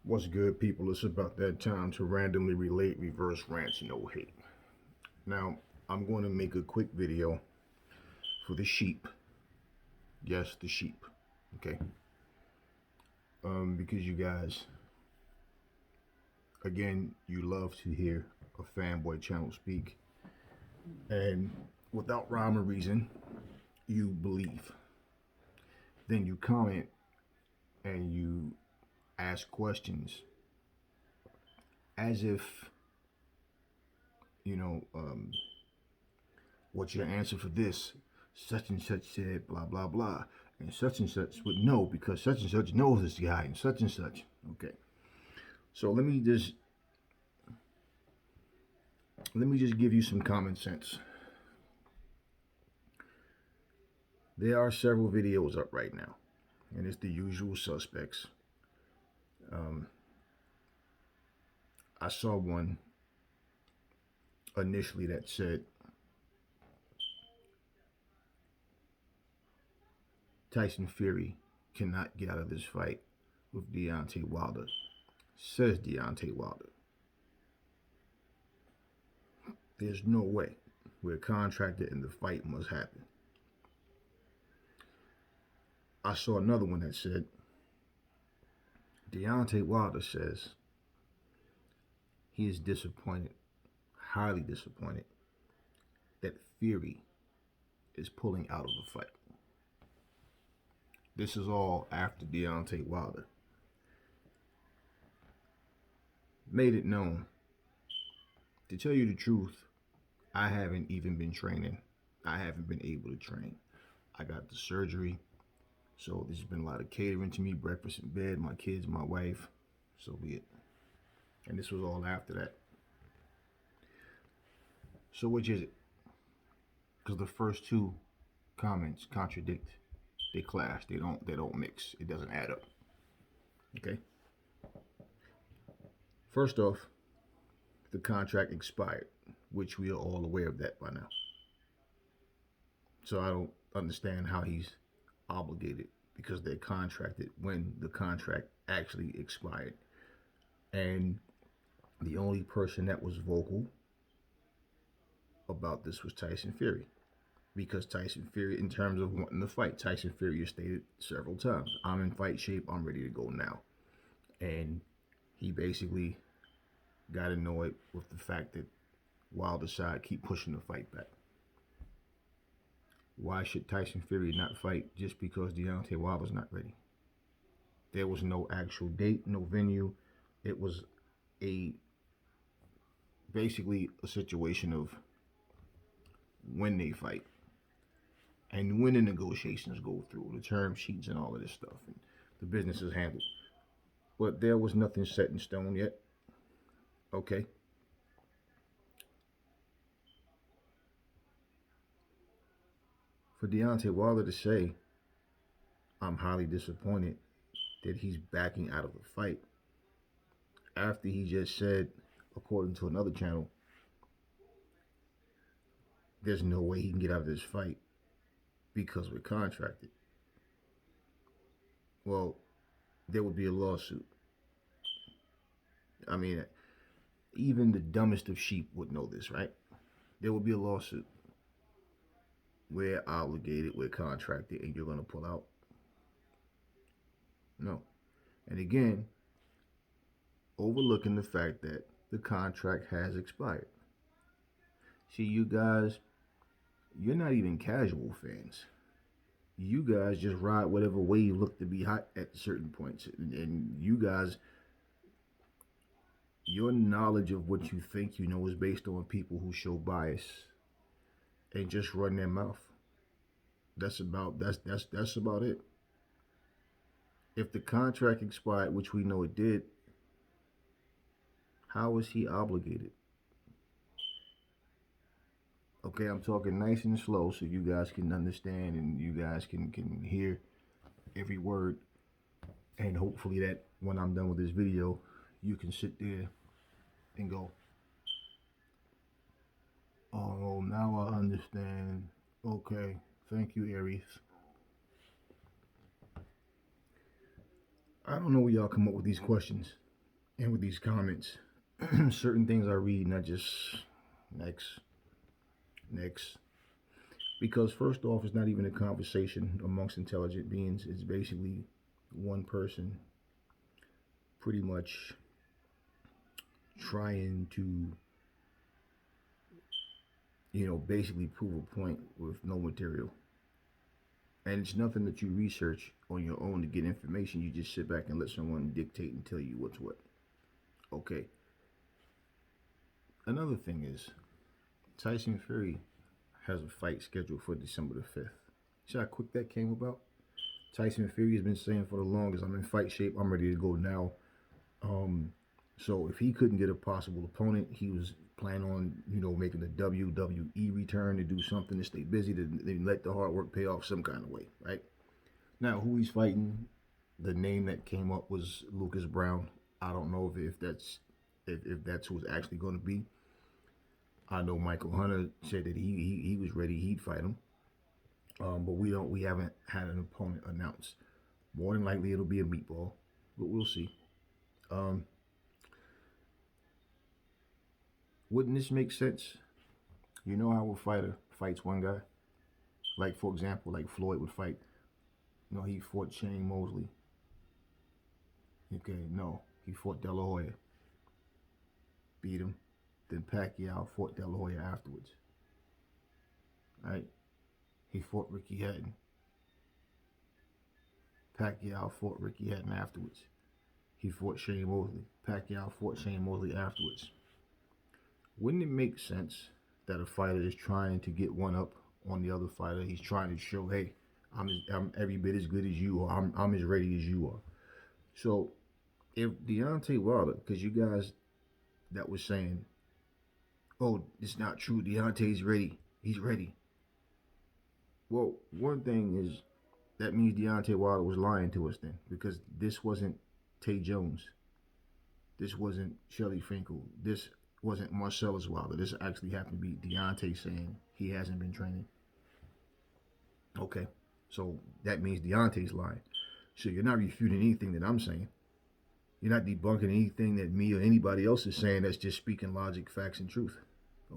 What's good, people? It's about that time to randomly relate reverse rants, no hate. Now, I'm going to make a quick video for the sheep. Yes, the sheep. Okay. Because you guys, again, you love to hear a fanboy channel speak, and without rhyme or reason, you believe. Then you comment and you ask questions as if you know what's your answer for this? Such and such said blah blah blah, and such would know because such and such knows this guy and such and such. Okay, so let me just give you some common sense. There are several videos up right now, and it's the usual suspects. Um, I saw one initially that said Tyson Fury cannot get out of this fight with Deontay Wilder. Says Deontay Wilder. There's no way. We're contracted and the fight must happen. I saw another one that said Deontay Wilder says he is disappointed, highly disappointed, that Fury is pulling out of the fight. This is all after Deontay Wilder made it known. To tell you the truth, I haven't even been training. I haven't been able to train. I got the surgery, so there's been a lot of catering to me, breakfast in bed, my kids, my wife, so be it. And this was all after that. So which is it? Because the first two comments contradict. They clash. They don't mix. It doesn't add up. Okay. First off, the contract expired, which we are all aware of that by now. So I don't understand how he's obligated because they're contracted when the contract actually expired. And the only person that was vocal about this was Tyson Fury. Because Tyson Fury, in terms of wanting to fight, Tyson Fury has stated several times, I'm in fight shape, I'm ready to go now. And he basically got annoyed with the fact that Wilder's side keep pushing the fight back. Why should Tyson Fury not fight just because Deontay Wilder's not ready? There was no actual date, no venue. It was basically a situation of when they fight and when the negotiations go through, the term sheets and all of this stuff, and the business is handled. But there was nothing set in stone yet. Okay. For Deontay Wilder to say, I'm highly disappointed that he's backing out of the fight after he just said, according to another channel, there's no way he can get out of this fight because we're contracted. Well, there would be a lawsuit. I mean, even the dumbest of sheep would know this, right? There would be a lawsuit. We're obligated, we're contracted, and you're going to pull out? No. And again, overlooking the fact that the contract has expired. See, you guys, you're not even casual fans. You guys just ride whatever wave look to be hot at certain points. And you guys, your knowledge of what you think you know is based on people who show bias and just run their mouth. That's about it. If the contract expired, which we know it did, how is he obligated? Okay, I'm talking nice and slow so you guys can understand and you guys can hear every word. And hopefully that when I'm done with this video, you can sit there and go, oh, now I understand. Okay, thank you, Aries. I don't know where y'all come up with these questions. And with these comments, certain things I read, not just next, next. Because first off, it's not even a conversation amongst intelligent beings. It's basically one person pretty much trying to, basically prove a point with no material. And it's nothing that you research on your own to get information. You just sit back and let someone dictate and tell you what's what. Okay. Another thing is, Tyson Fury has a fight scheduled for December the 5th. See how quick that came about? Tyson Fury has been saying for the longest, I'm in fight shape, I'm ready to go now. Um, so if he couldn't get a possible opponent, he was planning on, making the WWE return to do something to stay busy, to let the hard work pay off some kind of way, right? Now, who he's fighting, the name that came up was Lucas Brown. I don't know if that's who's actually going to be. I know Michael Hunter said that he was ready, he'd fight him. But we haven't had an opponent announced. More than likely it'll be a meatball, but we'll see. Um, wouldn't this make sense? You know how a fighter fights one guy? Like, for example, like Floyd would fight. He fought Shane Mosley. Okay, no. He fought De La Hoya. Beat him. Then Pacquiao fought De La Hoya afterwards. Right? He fought Ricky Hatton. Pacquiao fought Ricky Hatton afterwards. He fought Shane Mosley. Pacquiao fought Shane Mosley afterwards. Wouldn't it make sense that a fighter is trying to get one up on the other fighter? He's trying to show, hey, I'm every bit as good as you, or I'm as ready as you are. So if Deontay Wilder, because you guys that was saying, oh, it's not true, Deontay's ready, he's ready. Well, one thing is that means Deontay Wilder was lying to us then, because this wasn't Tay Jones, this wasn't Shelly Finkel, this wasn't Marcellus Wilder. This actually happened to be Deontay saying he hasn't been training. Okay, so that means Deontay's lying. So you're not refuting anything that I'm saying. You're not debunking anything that me or anybody else is saying. That's just speaking logic, facts, and truth.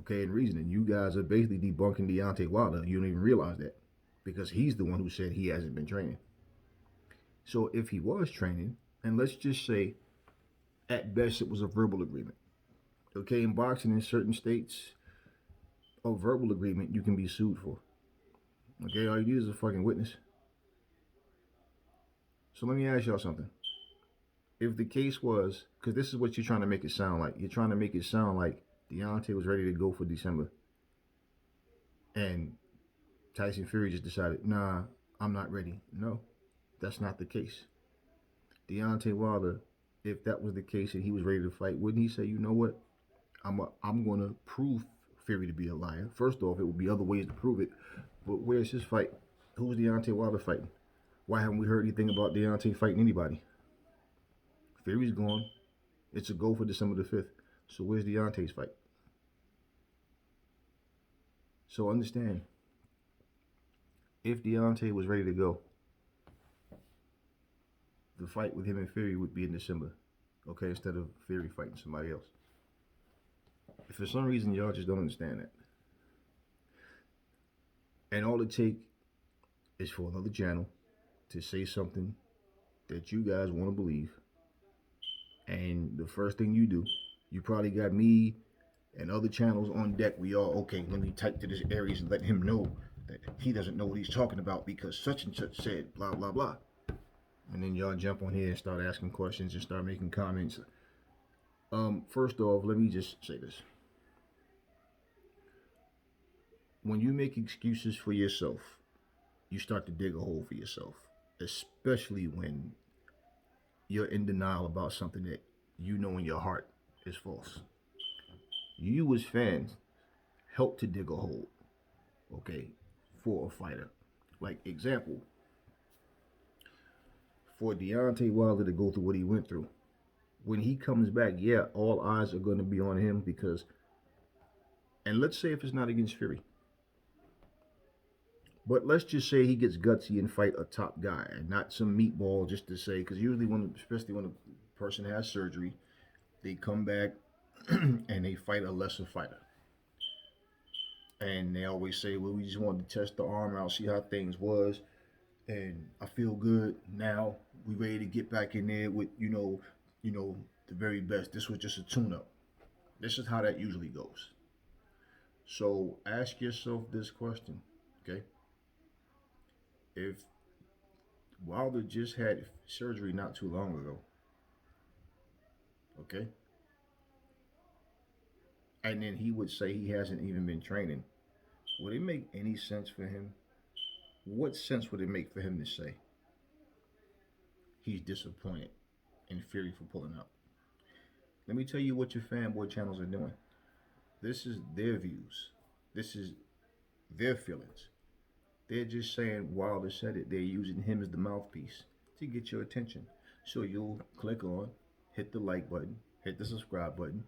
Okay, and reasoning. You guys are basically debunking Deontay Wilder. You don't even realize that because he's the one who said he hasn't been training. So if he was training, and let's just say at best it was a verbal agreement. Okay, in boxing in certain states, a verbal agreement you can be sued for. Okay, all you need is a fucking witness. So let me ask y'all something. If the case was, because this is what you're trying to make it sound like. You're trying to make it sound like Deontay was ready to go for December. And Tyson Fury just decided, nah, I'm not ready. No, that's not the case. Deontay Wilder, if that was the case and he was ready to fight, wouldn't he say, you know what? I'm going to prove Fury to be a liar. First off, it would be other ways to prove it. But where's his fight? Who's Deontay Wilder fighting? Why haven't we heard anything about Deontay fighting anybody? Fury's gone. It's a go for December the 5th. So where's Deontay's fight? So understand, if Deontay was ready to go, the fight with him and Fury would be in December. Okay, instead of Fury fighting somebody else. If for some reason y'all just don't understand that. And all it takes is for another channel to say something that you guys want to believe. And the first thing you do, you probably got me and other channels on deck. We all, okay, let me type to this Aries and let him know that he doesn't know what he's talking about because such and such said blah, blah, blah. And then y'all jump on here and start asking questions and start making comments. First off, let me just say this. When you make excuses for yourself, you start to dig a hole for yourself, especially when you're in denial about something that you know in your heart is false. You as fans help to dig a hole, okay, for a fighter. Like example, for Deontay Wilder to go through what he went through. When he comes back, yeah, all eyes are going to be on him because, and let's say if it's not against Fury, but let's just say he gets gutsy and fight a top guy and not some meatball just to say, because usually especially when a person has surgery, They come back and they fight a lesser fighter. And they always say, well, we just wanted to test the arm out, see how things was. And I feel good now. We ready to get back in there with, the very best. This was just a tune-up. This is how that usually goes. So ask yourself this question, okay? If Wilder just had surgery not too long ago, okay? And then he would say he hasn't even been training. Would it make any sense for him? What sense would it make for him to say he's disappointed in Fury for pulling out? Let me tell you what your fanboy channels are doing. This is their views. This is their feelings. They're just saying Wilder said it. They're using him as the mouthpiece to get your attention. So you'll click on, hit the like button, hit the subscribe button,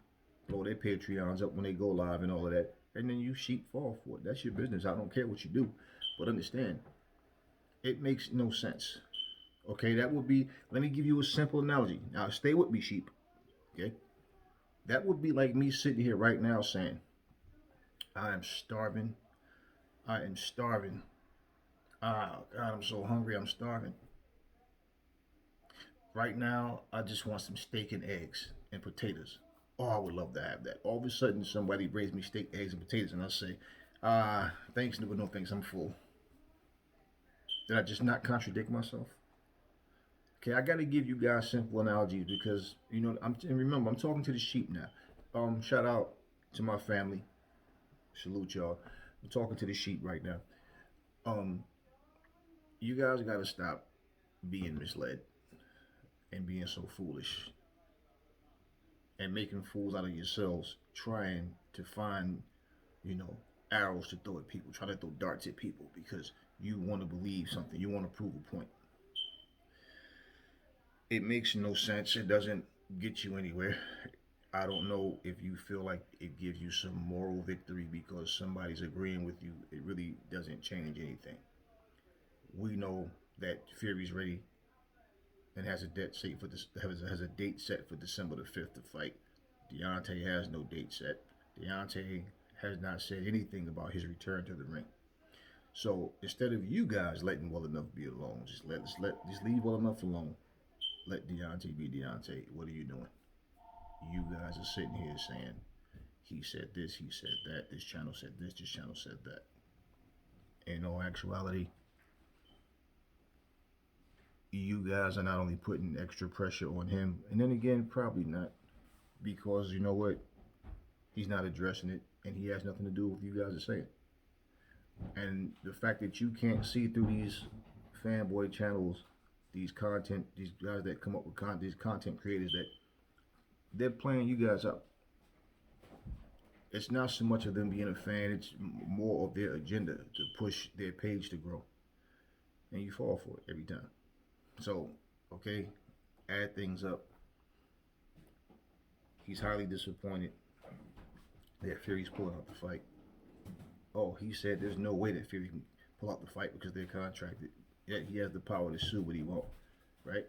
blow their Patreons up when they go live and all of that, and then you sheep fall for it. That's your business. I don't care what you do. But understand, it makes no sense. Okay, that would be, let me give you a simple analogy. Now, stay with me, sheep. Okay? That would be like me sitting here right now saying, I am starving. I am starving. Ah, God, I'm so hungry. I'm starving. Right now, I just want some steak and eggs and potatoes. Oh, I would love to have that. All of a sudden, somebody brings me steak, eggs, and potatoes, and I say, thanks, but no thanks, I'm full. Did I just not contradict myself? Okay, I got to give you guys simple analogies because, and remember, I'm talking to the sheep now. Shout out to my family. Salute y'all. I'm talking to the sheep right now. Um, you guys got to stop being misled and being so foolish and making fools out of yourselves, trying to find, you know, arrows to throw at people, trying to throw darts at people because you want to believe something, you want to prove a point. It makes no sense. It doesn't get you anywhere. I don't know if you feel like it gives you some moral victory because somebody's agreeing with you. It really doesn't change anything. We know that Fury's ready and has a date set for this has a date set for December the 5th to fight. Deontay has no date set. Deontay has not said anything about his return to the ring. So instead of you guys letting Well Enough be alone, just leave Well Enough alone. Let Deontay be Deontay. What are you doing? You guys are sitting here saying he said this, he said that, this channel said this channel said that. In all actuality, you guys are not only putting extra pressure on him, and then again, probably not, because you know what? He's not addressing it, and he has nothing to do with what you guys are saying. And the fact that you can't see through these fanboy channels, these guys that come up with content, these content creators that they're playing you guys up. It's not so much of them being a fan, it's more of their agenda to push their page to grow. And you fall for it every time. So, okay, add things up. He's highly disappointed that Fury's pulling out the fight. Oh, he said there's no way that Fury can pull out the fight because they're contracted. Yet he has the power to sue what he wants, right?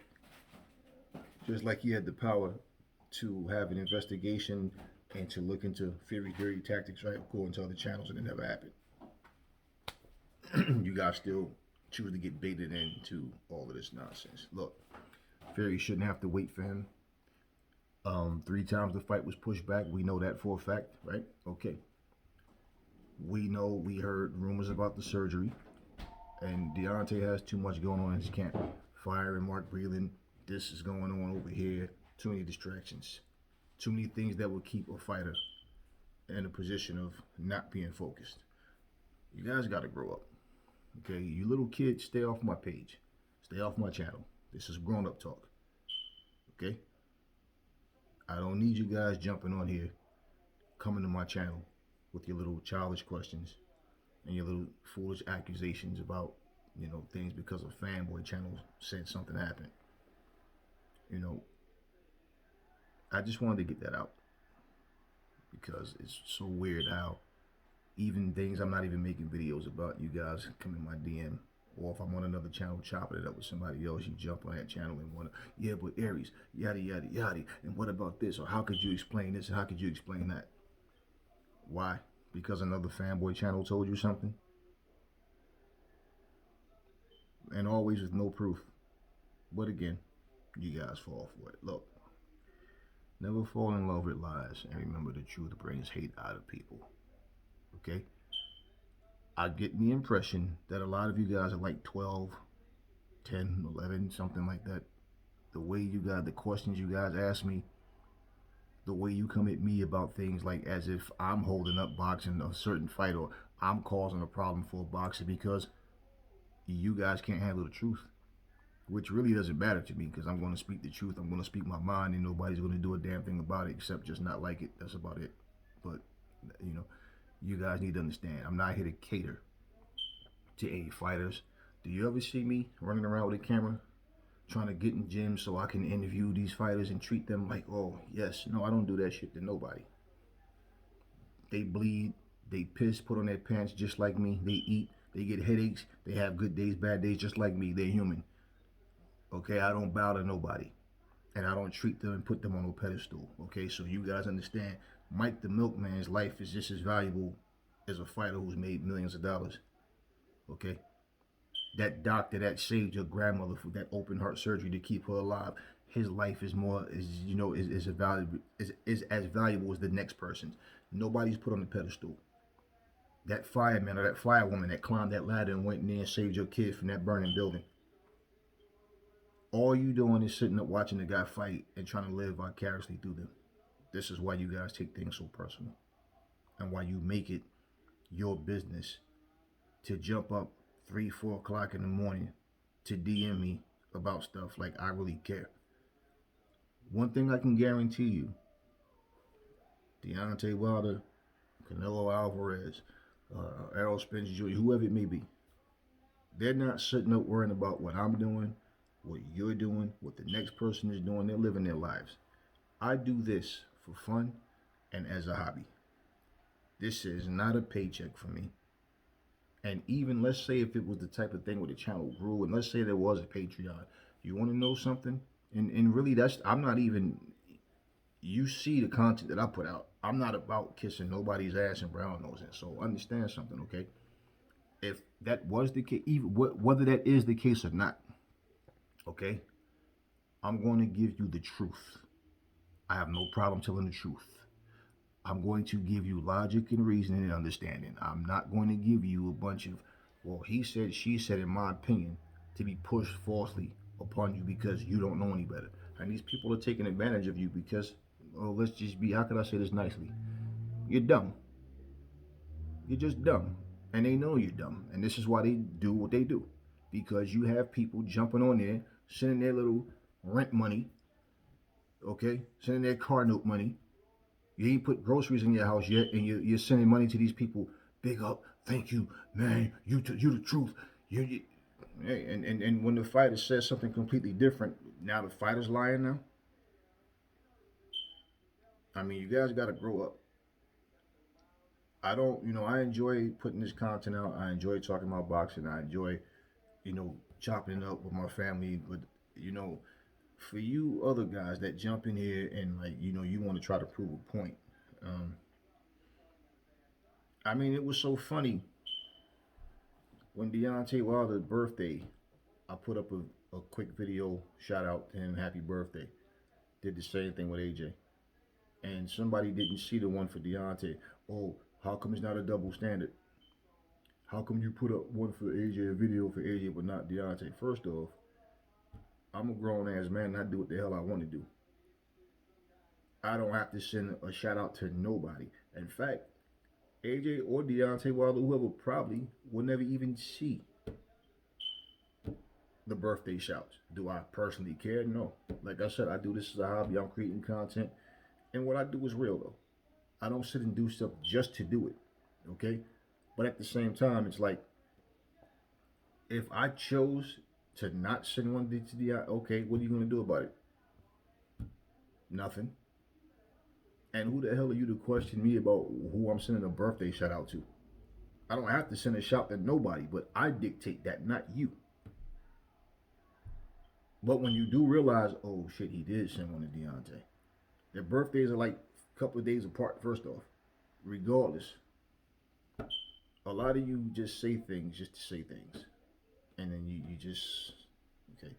Just like he had the power to have an investigation and to look into Fury's dirty tactics, right? According to other channels, and it never happened. You guys still choose to get baited into all of this nonsense. Look, Fury shouldn't have to wait for him. 3 times the fight was pushed back. We know that for a fact, right? Okay. We heard rumors about the surgery, and Deontay has too much going on in his camp. Firing Mark Breland, this is going on over here. Too many distractions. Too many things that will keep a fighter in a position of not being focused. You guys got to grow up. Okay, you little kids, stay off my page. Stay off my channel. This is grown-up talk. Okay? I don't need you guys jumping on here, coming to my channel with your little childish questions and your little foolish accusations about, things because a fanboy channel said something happened. I just wanted to get that out because it's so weird how even things I'm not even making videos about, you guys come in my DM Or if I'm on another channel chopping it up with somebody else, you jump on that channel and want to, yeah, but Aries, yada, yada, yada. And what about this? Or how could you explain this? And how could you explain that? Why? Because another fanboy channel told you something? And always with no proof. But again, you guys fall for it. Look, never fall in love with lies. And remember, the truth brings hate out of people. Okay? I get the impression that a lot of you guys are like 12, 10, 11, something like that. The way you guys, the questions you guys ask me, the way you come at me about things like as if I'm holding up boxing a certain fight or I'm causing a problem for a boxer because you guys can't handle the truth, which really doesn't matter to me because I'm going to speak the truth. I'm going to speak my mind, and nobody's going to do a damn thing about it except just not like it. That's about it. But, you know, you guys need to understand, I'm not here to cater to any fighters. Do you ever see me running around with a camera trying to get in gyms so I can interview these fighters and treat them like, oh, yes? No, I don't do that shit to nobody. They bleed, they piss, put on their pants just like me. They eat, they get headaches, they have good days, bad days just like me. They're human. Okay, I don't bow to nobody. And I don't treat them and put them on no pedestal. Okay, so you guys understand, Mike the Milkman's life is just as valuable as a fighter who's made millions of dollars. Okay? That doctor that saved your grandmother for that open heart surgery to keep her alive, his life is more is a valuable is as valuable as the next person's. Nobody's put on the pedestal. That fireman or that firewoman that climbed that ladder and went in there and saved your kid from that burning building. All you doing is sitting up watching the guy fight and trying to live vicariously through them. This is why you guys take things so personal, and why you make it your business to jump up 3, 4 o'clock in the morning to DM me about stuff like I really care. One thing I can guarantee you, Deontay Wilder, Canelo Alvarez, Errol Spence Jr., whoever it may be, they're not sitting up worrying about what I'm doing, what you're doing, what the next person is doing. They're living their lives. I do this for fun and as a hobby. This is not a paycheck for me. And even let's say if it was the type of thing where the channel grew, and let's say there was a Patreon, you want to know something? And really, I'm not even, you see the content that I put out. I'm not about kissing nobody's ass and brown nosing. So understand something, okay? If that was the case, even whether that is the case or not, okay, I'm going to give you the truth. I have no problem telling the truth. I'm going to give you logic and reasoning and understanding. I'm not going to give you a bunch of, well, he said, she said, in my opinion, to be pushed falsely upon you because you don't know any better. And these people are taking advantage of you because, oh, let's just be, how can I say this nicely? You're dumb. You're just dumb. And they know you're dumb. And this is why they do what they do. Because you have people jumping on there, sending their little rent money, okay? Sending their car note money. You ain't put groceries in your house yet, and you're sending money to these people. Big up, thank you, man. You the truth. Hey, and when the fighter says something completely different, now the fighter's lying now. I mean, you guys got to grow up. I don't, I enjoy putting this content out. I enjoy talking about boxing. I enjoy, chopping it up with my family. But, for you other guys that jump in here and, like, you want to try to prove a point. I mean, it was so funny when Deontay Wilder's birthday, I put up a quick video shout out to him, happy birthday. Did the same thing with AJ. And somebody didn't see the one for Deontay. Oh, how come it's not a double standard? How come you put up one for AJ, a video for AJ, but not Deontay? First off, I'm a grown ass man and I do what the hell I want to do. I don't have to send a shout out to nobody. In fact, AJ or Deontay Wilder, whoever, probably will never even see the birthday shouts. Do I personally care? No. Like I said, I do this as a hobby. I'm creating content. And what I do is real, though. I don't sit and do stuff just to do it. Okay? But at the same time, it's like, if I chose to not send one to the, okay, what are you going to do about it? Nothing. And who the hell are you to question me about who I'm sending a birthday shout out to? I don't have to send a shout to nobody, but I dictate that, not you. But when you do realize, oh shit, he did send one to Deontay. Their birthdays are like a couple of days apart, first off. Regardless, a lot of you just say things just to say things. And then you just, okay.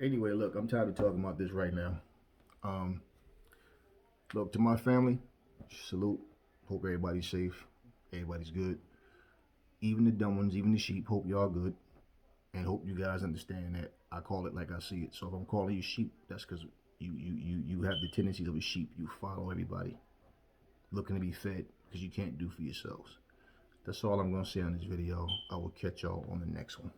Anyway, look, I'm tired of talking about this right now. Um, Look, to my family, salute. Hope everybody's safe. Everybody's good. Even the dumb ones, even the sheep, hope y'all good. And hope you guys understand that I call it like I see it. So if I'm calling you sheep, that's because you have the tendencies of a sheep. You follow everybody, looking to be fed because you can't do for yourselves. That's all I'm going to say on this video. I will catch y'all on the next one.